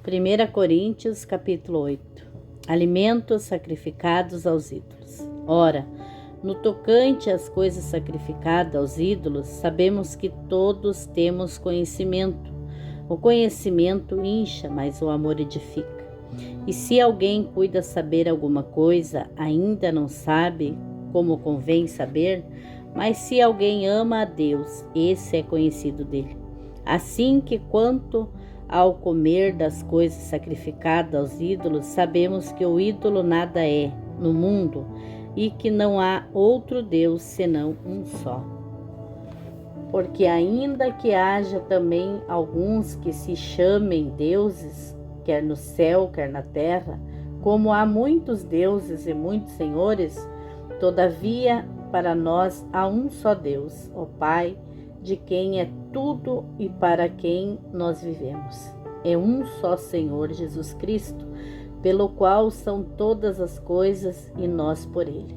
1 Coríntios, capítulo 8. Alimentos sacrificados aos ídolos. Ora, no tocante às coisas sacrificadas aos ídolos, sabemos que todos temos conhecimento. O conhecimento incha, mas o amor edifica. E se alguém cuida saber alguma coisa, ainda não sabe como convém saber, mas se alguém ama a Deus, esse é conhecido dele. Assim que quanto ao comer das coisas sacrificadas aos ídolos, sabemos que o ídolo nada é no mundo e que não há outro Deus senão um só. Porque ainda que haja também alguns que se chamem deuses, quer no céu, quer na terra, como há muitos deuses e muitos senhores, todavia para nós há um só Deus, o Pai, de quem é tudo e para quem nós vivemos. É um só Senhor Jesus Cristo, pelo qual são todas as coisas e nós por ele.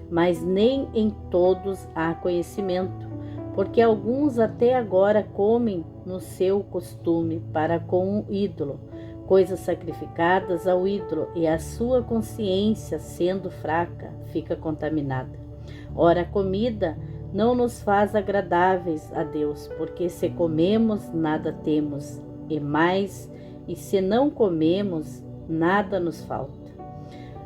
Mas nem em todos há conhecimento, porque alguns até agora comem no seu costume para com o ídolo, coisas sacrificadas ao ídolo, e a sua consciência, sendo fraca, fica contaminada. Ora, a comida não nos faz agradáveis a Deus, porque se comemos, nada temos, e se não comemos, nada nos falta.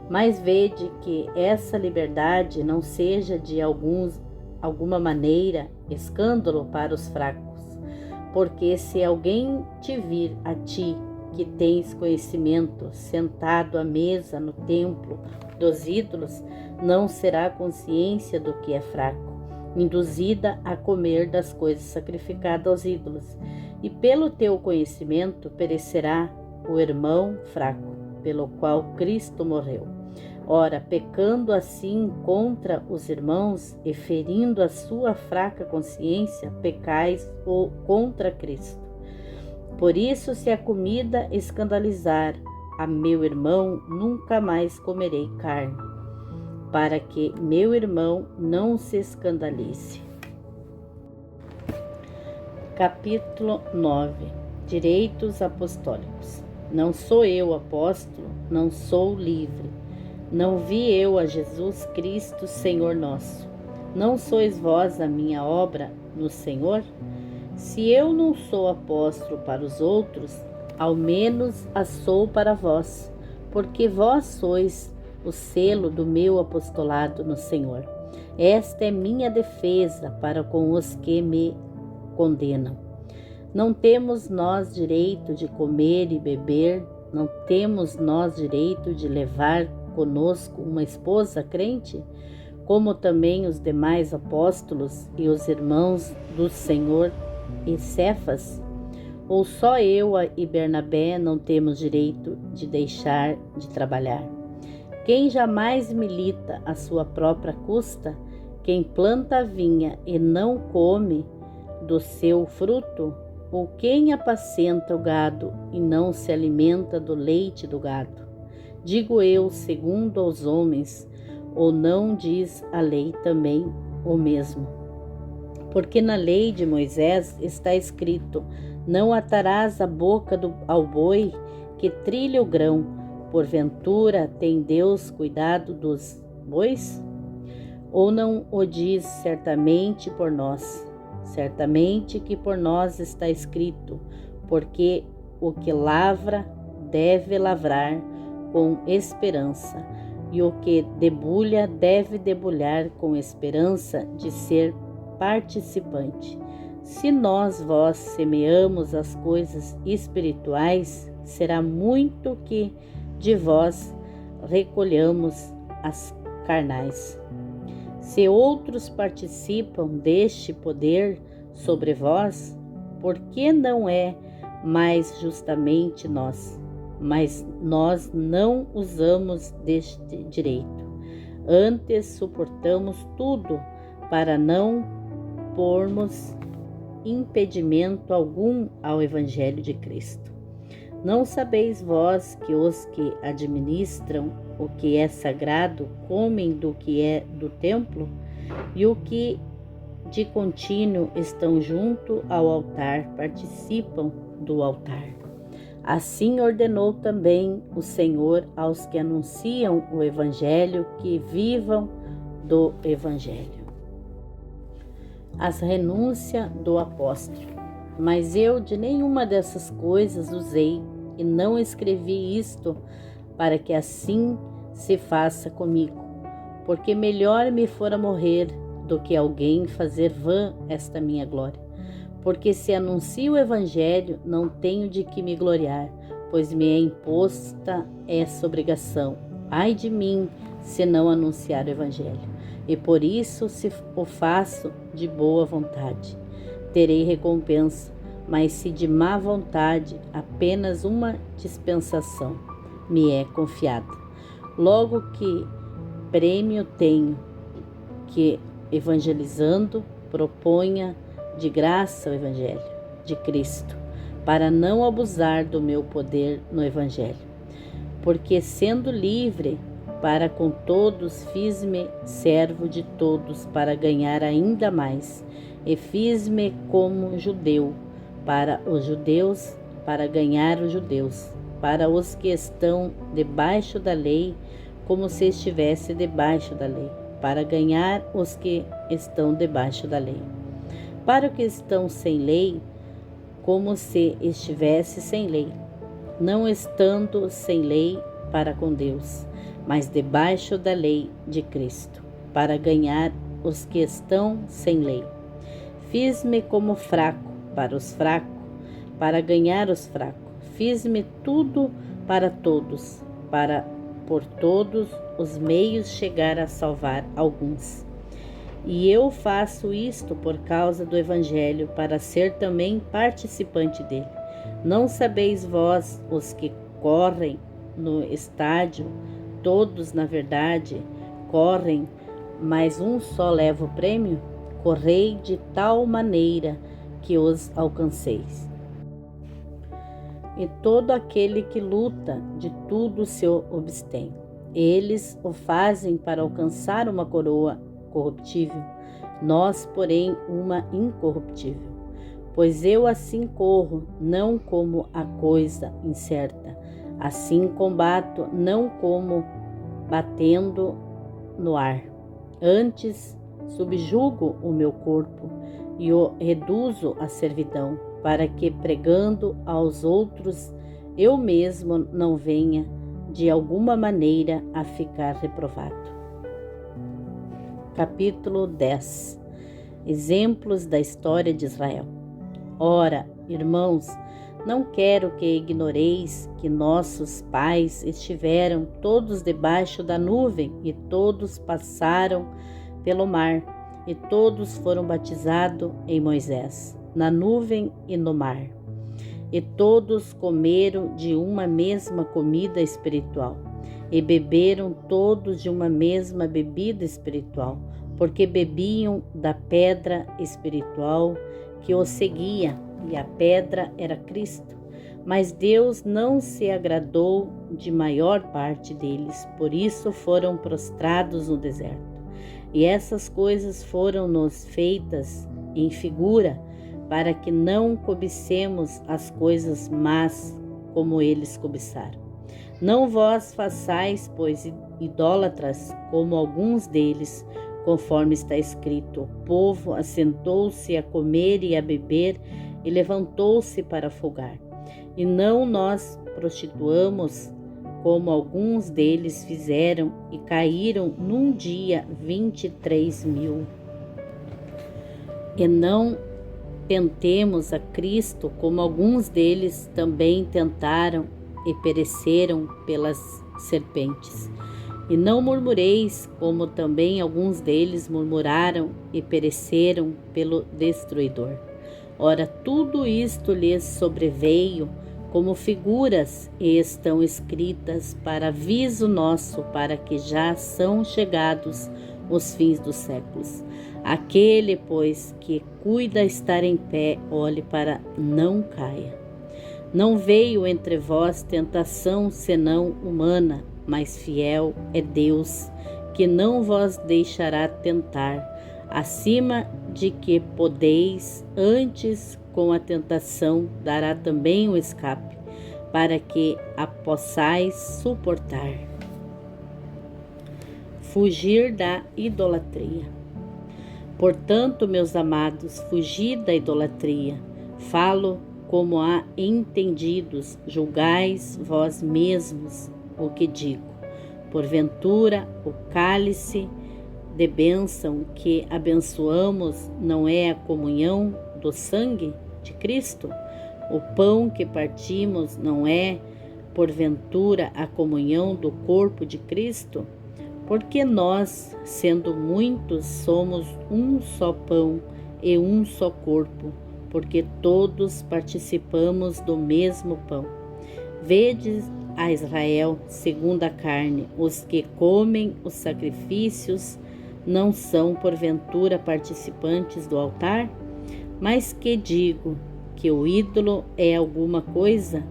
Mas vede que essa liberdade não seja de alguma maneira escândalo para os fracos, porque se alguém te vir a ti, que tens conhecimento, sentado à mesa no templo dos ídolos, não será a consciência do que é fraco, induzida a comer das coisas sacrificadas aos ídolos, e pelo teu conhecimento perecerá o irmão fraco, pelo qual Cristo morreu. Ora, pecando assim contra os irmãos e ferindo a sua fraca consciência, pecais contra Cristo. Por isso, se a comida escandalizar a meu irmão, nunca mais comerei carne, para que meu irmão não se escandalize. Capítulo 9. Direitos apostólicos. Não sou eu apóstolo, não sou livre. Não vi eu a Jesus Cristo, Senhor nosso. Não sois vós a minha obra no Senhor? Se eu não sou apóstolo para os outros, ao menos a sou para vós, porque vós sois o selo do meu apostolado no Senhor. Esta é minha defesa para com os que me condenam. Não temos nós direito de comer e beber? Não temos nós direito de levar conosco uma esposa crente? Como também os demais apóstolos e os irmãos do Senhor e Cefas? Ou só eu e Bernabé não temos direito de deixar de trabalhar? Quem jamais milita à sua própria custa? Quem planta a vinha e não come do seu fruto? Ou quem apacenta o gado e não se alimenta do leite do gado? Digo eu, segundo aos homens, ou não diz a lei também o mesmo? Porque na lei de Moisés está escrito: não atarás a boca ao boi que trilha o grão. Porventura tem Deus cuidado dos bois? Ou não o diz certamente por nós? Certamente que por nós está escrito: porque o que lavra deve lavrar com esperança, e o que debulha deve debulhar com esperança de ser participante. Se vós semeamos as coisas espirituais, será muito que de vós recolhamos as carnais. Se outros participam deste poder sobre vós, por que não é mais justamente nós? Mas nós não usamos deste direito. Antes suportamos tudo para não pormos impedimento algum ao Evangelho de Cristo. Não sabeis vós que os que administram o que é sagrado comem do que é do templo, e o que de contínuo estão junto ao altar participam do altar? Assim ordenou também o Senhor aos que anunciam o Evangelho que vivam do Evangelho. As renúncias do apóstolo. Mas eu de nenhuma dessas coisas usei, e não escrevi isto para que assim se faça comigo, porque melhor me fora morrer do que alguém fazer vã esta minha glória. Porque se anuncio o Evangelho, não tenho de que me gloriar, pois me é imposta essa obrigação. Ai de mim, se não anunciar o Evangelho. E por isso se o faço de boa vontade. Terei recompensa, mas se de má vontade, apenas uma dispensação me é confiada. Logo que prêmio tenho, que evangelizando proponha de graça o Evangelho de Cristo, para não abusar do meu poder no Evangelho. Porque sendo livre para com todos, fiz-me servo de todos para ganhar ainda mais, e fiz-me como judeu para os judeus, para ganhar os judeus, para os que estão debaixo da lei, como se estivesse debaixo da lei, para ganhar os que estão debaixo da lei. Para os que estão sem lei, como se estivesse sem lei, não estando sem lei para com Deus, mas debaixo da lei de Cristo, para ganhar os que estão sem lei. Fiz-me como fraco para os fracos, para ganhar os fracos. Fiz-me tudo para todos, para por todos os meios chegar a salvar alguns. E eu faço isto por causa do Evangelho, para ser também participante dele. Não sabeis vós, os que correm no estádio, todos na verdade correm, mas um só leva o prêmio? Correi de tal maneira que os alcanceis. E todo aquele que luta, de tudo se abstém. Eles o fazem para alcançar uma coroa corruptível, nós, porém, uma incorruptível. Pois eu assim corro, não como a coisa incerta, assim combato, não como batendo no ar. Antes subjugo o meu corpo e o reduzo à servidão, para que, pregando aos outros, eu mesmo não venha, de alguma maneira, a ficar reprovado. Capítulo 10. Exemplos da história de Israel. Ora, irmãos, não quero que ignoreis que nossos pais estiveram todos debaixo da nuvem, e todos passaram pelo mar, e todos foram batizados em Moisés, na nuvem e no mar. E todos comeram de uma mesma comida espiritual, e beberam todos de uma mesma bebida espiritual, porque bebiam da pedra espiritual que os seguia, e a pedra era Cristo. Mas Deus não se agradou de maior parte deles, por isso foram prostrados no deserto. E essas coisas foram-nos feitas em figura, para que não cobicemos as coisas más como eles cobiçaram. Não vós façais, pois, idólatras, como alguns deles, conforme está escrito: o povo assentou-se a comer e a beber, e levantou-se para folgar. E não nós prostituamos, como alguns deles fizeram, e caíram num dia 23.000. E não tentemos a Cristo, como alguns deles também tentaram e pereceram pelas serpentes. E não murmureis, como também alguns deles murmuraram e pereceram pelo destruidor. Ora, tudo isto lhes sobreveio como figuras, e estão escritas para aviso nosso, para que já são chegados os fins dos séculos. Aquele, pois, que cuida estar em pé, olhe para não caia. Não veio entre vós tentação senão humana, mas fiel é Deus, que não vos deixará tentar, acima de que podeis, antes com a tentação dará também o escape, para que a possais suportar. Fugir da idolatria. Portanto, meus amados, fugi da idolatria. Falo como a entendidos, julgais vós mesmos o que digo. Porventura, o cálice de bênção que abençoamos não é a comunhão do sangue de Cristo? O pão que partimos não é, porventura, a comunhão do corpo de Cristo? Porque nós, sendo muitos, somos um só pão e um só corpo, porque todos participamos do mesmo pão. Vedes a Israel, segundo a carne, os que comem os sacrifícios não são, porventura, participantes do altar? Mas que digo? Que o ídolo é alguma coisa?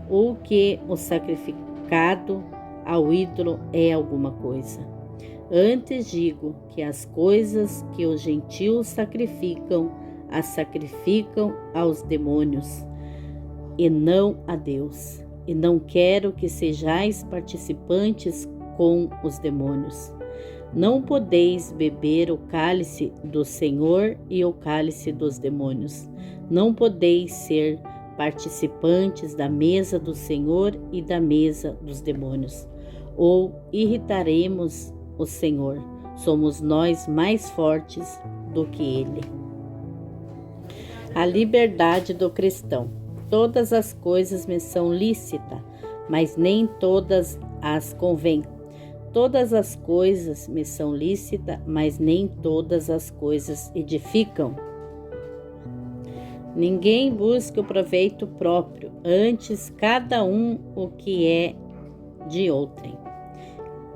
Ou que o sacrificado ao ídolo é alguma coisa? Antes digo que as coisas que os gentios sacrificam, as sacrificam aos demônios, e não a Deus. E não quero que sejais participantes com os demônios. Não podeis beber o cálice do Senhor e o cálice dos demônios. Não podeis ser participantes da mesa do Senhor e da mesa dos demônios. Ou irritaremos o Senhor? Somos nós mais fortes do que Ele. A liberdade do cristão. Todas as coisas me são lícitas, mas nem todas as convêm. Todas as coisas me são lícitas, mas nem todas as coisas edificam. Ninguém busca o proveito próprio, antes cada um o que é de outrem.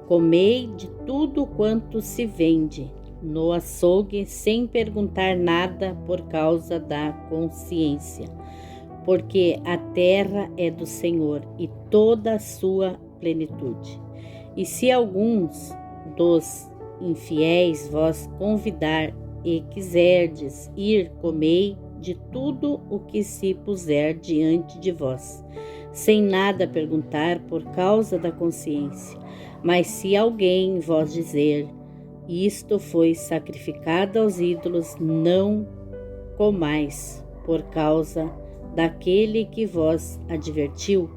Comei de tudo quanto se vende no açougue, sem perguntar nada por causa da consciência, porque a terra é do Senhor e toda a sua plenitude. E se alguns dos infiéis vos convidar e quiserdes ir, comei de tudo o que se puser diante de vós, sem nada perguntar por causa da consciência. Mas se alguém vos dizer, isto foi sacrificado aos ídolos, não comais, por causa daquele que vos advertiu,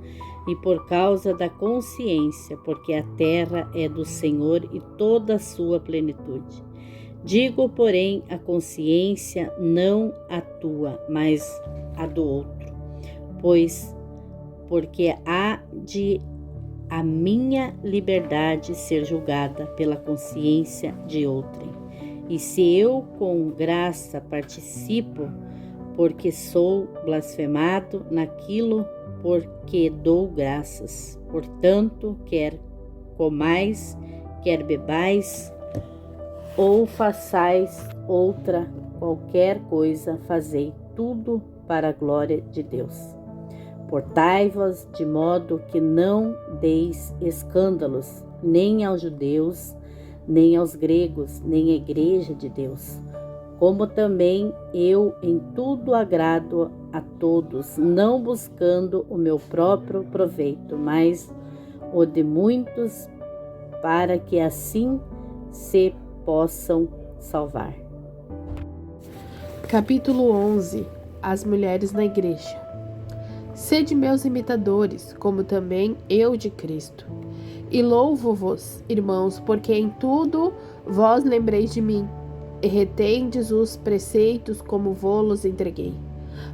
e por causa da consciência, porque a terra é do Senhor e toda a sua plenitude. Digo, porém, a consciência, não a tua, mas a do outro, porque há de a minha liberdade ser julgada pela consciência de outrem. E se eu com graça participo, porque sou blasfemado naquilo porque dou graças. Portanto, quer comais, quer bebais, ou façais outra qualquer coisa, fazei tudo para a glória de Deus. Portai-vos de modo que não deis escândalos, nem aos judeus, nem aos gregos, nem à igreja de Deus. Como também eu em tudo agrado a todos, não buscando o meu próprio proveito, mas o de muitos, para que assim se possam salvar. Capítulo 11. As mulheres na igreja. Sede meus imitadores, como também eu de Cristo. E louvo-vos, irmãos, porque em tudo vós lembreis de mim, e retendes os preceitos como vô-los entreguei.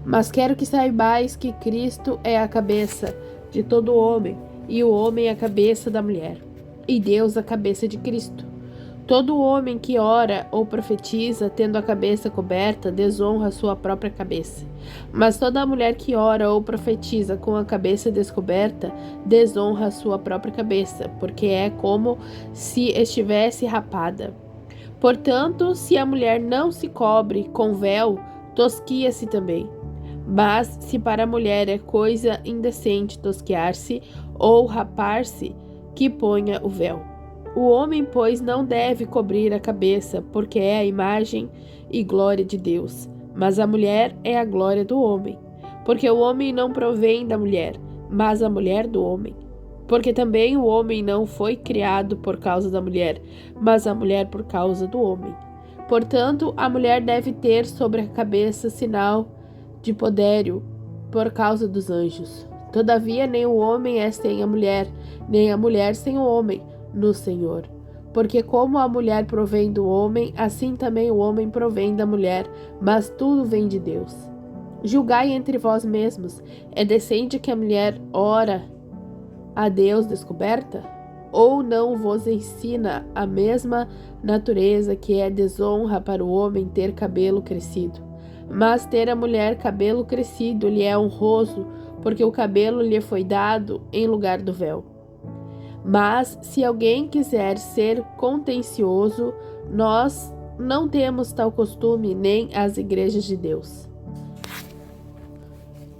Mas quero que saibais que Cristo é a cabeça de todo homem, e o homem a cabeça da mulher, e Deus a cabeça de Cristo. Todo homem que ora ou profetiza, tendo a cabeça coberta, desonra a sua própria cabeça. Mas toda mulher que ora ou profetiza com a cabeça descoberta, desonra a sua própria cabeça, porque é como se estivesse rapada. Portanto, se a mulher não se cobre com véu, tosquia-se também. Mas se para a mulher é coisa indecente tosquiar-se ou rapar-se, que ponha o véu. O homem, pois, não deve cobrir a cabeça, porque é a imagem e glória de Deus. Mas a mulher é a glória do homem, porque o homem não provém da mulher, mas a mulher do homem. Porque também o homem não foi criado por causa da mulher, mas a mulher por causa do homem. Portanto, a mulher deve ter sobre a cabeça sinal de podério por causa dos anjos. Todavia, nem o homem é sem a mulher, nem a mulher sem o homem, no Senhor. Porque como a mulher provém do homem, assim também o homem provém da mulher, mas tudo vem de Deus. Julgai entre vós mesmos, é decente que a mulher ora a Deus descoberta? Ou não vos ensina a mesma natureza que é desonra para o homem ter cabelo crescido? Mas ter a mulher cabelo crescido lhe é honroso, porque o cabelo lhe foi dado em lugar do véu. Mas se alguém quiser ser contencioso, nós não temos tal costume nem as igrejas de Deus.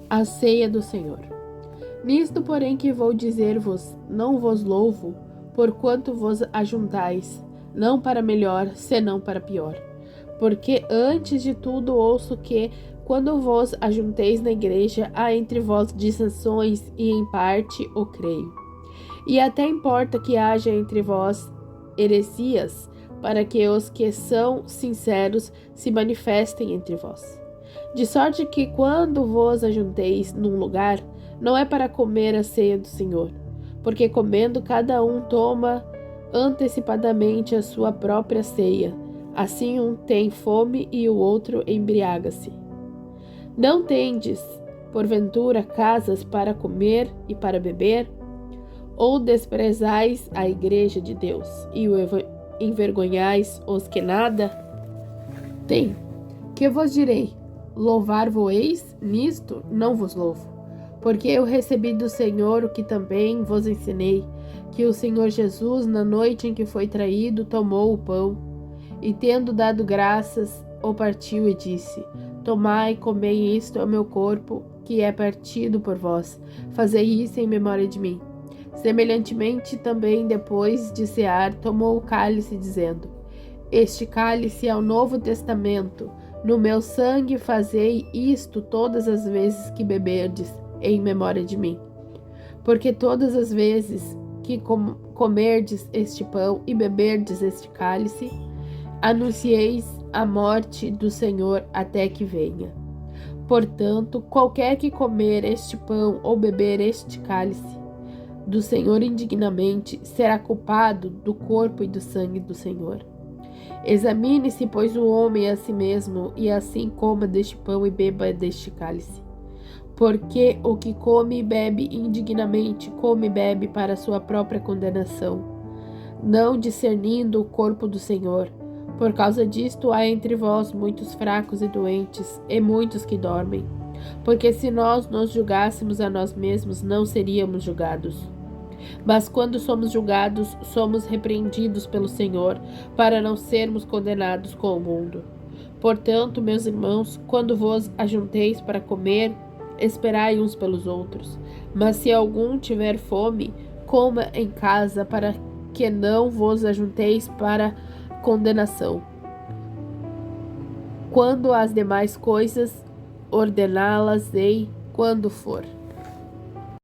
A ceia do Senhor. Nisto, porém, que vou dizer-vos, não vos louvo, porquanto vos ajuntais, não para melhor, senão para pior. Porque antes de tudo ouço que, quando vos ajunteis na igreja, há entre vós dissensões, e em parte o creio. E até importa que haja entre vós heresias, para que os que são sinceros se manifestem entre vós. De sorte que, quando vos ajunteis num lugar, não é para comer a ceia do Senhor, porque comendo cada um toma antecipadamente a sua própria ceia. Assim um tem fome e o outro embriaga-se. Não tendes, porventura, casas para comer e para beber? Ou desprezais a igreja de Deus e envergonhais os que nada têm? Que vos direi? Louvar-vos-eis? Nisto não vos louvo. Porque eu recebi do Senhor o que também vos ensinei, que o Senhor Jesus, na noite em que foi traído, tomou o pão, e tendo dado graças, o partiu e disse: Tomai, comei, isto é o meu corpo, que é partido por vós. Fazei isso em memória de mim. Semelhantemente, também, depois de cear, tomou o cálice, dizendo: Este cálice é o Novo Testamento. No meu sangue fazei isto todas as vezes que beberdes, em memória de mim. Porque todas as vezes que comerdes este pão e beberdes este cálice, anuncieis a morte do Senhor até que venha. Portanto, qualquer que comer este pão ou beber este cálice do Senhor indignamente, será culpado do corpo e do sangue do Senhor. Examine-se, pois, o homem a si mesmo, e assim coma deste pão e beba deste cálice. Porque o que come e bebe indignamente, come e bebe para sua própria condenação, não discernindo o corpo do Senhor. Por causa disto há entre vós muitos fracos e doentes, e muitos que dormem. Porque se nós nos julgássemos a nós mesmos, não seríamos julgados. Mas quando somos julgados, somos repreendidos pelo Senhor, para não sermos condenados com o mundo. Portanto, meus irmãos, quando vos ajunteis para comer, esperai uns pelos outros. Mas se algum tiver fome, coma em casa, para que não vos ajunteis para condenação. Quando as demais coisas, ordená-las-ei quando for.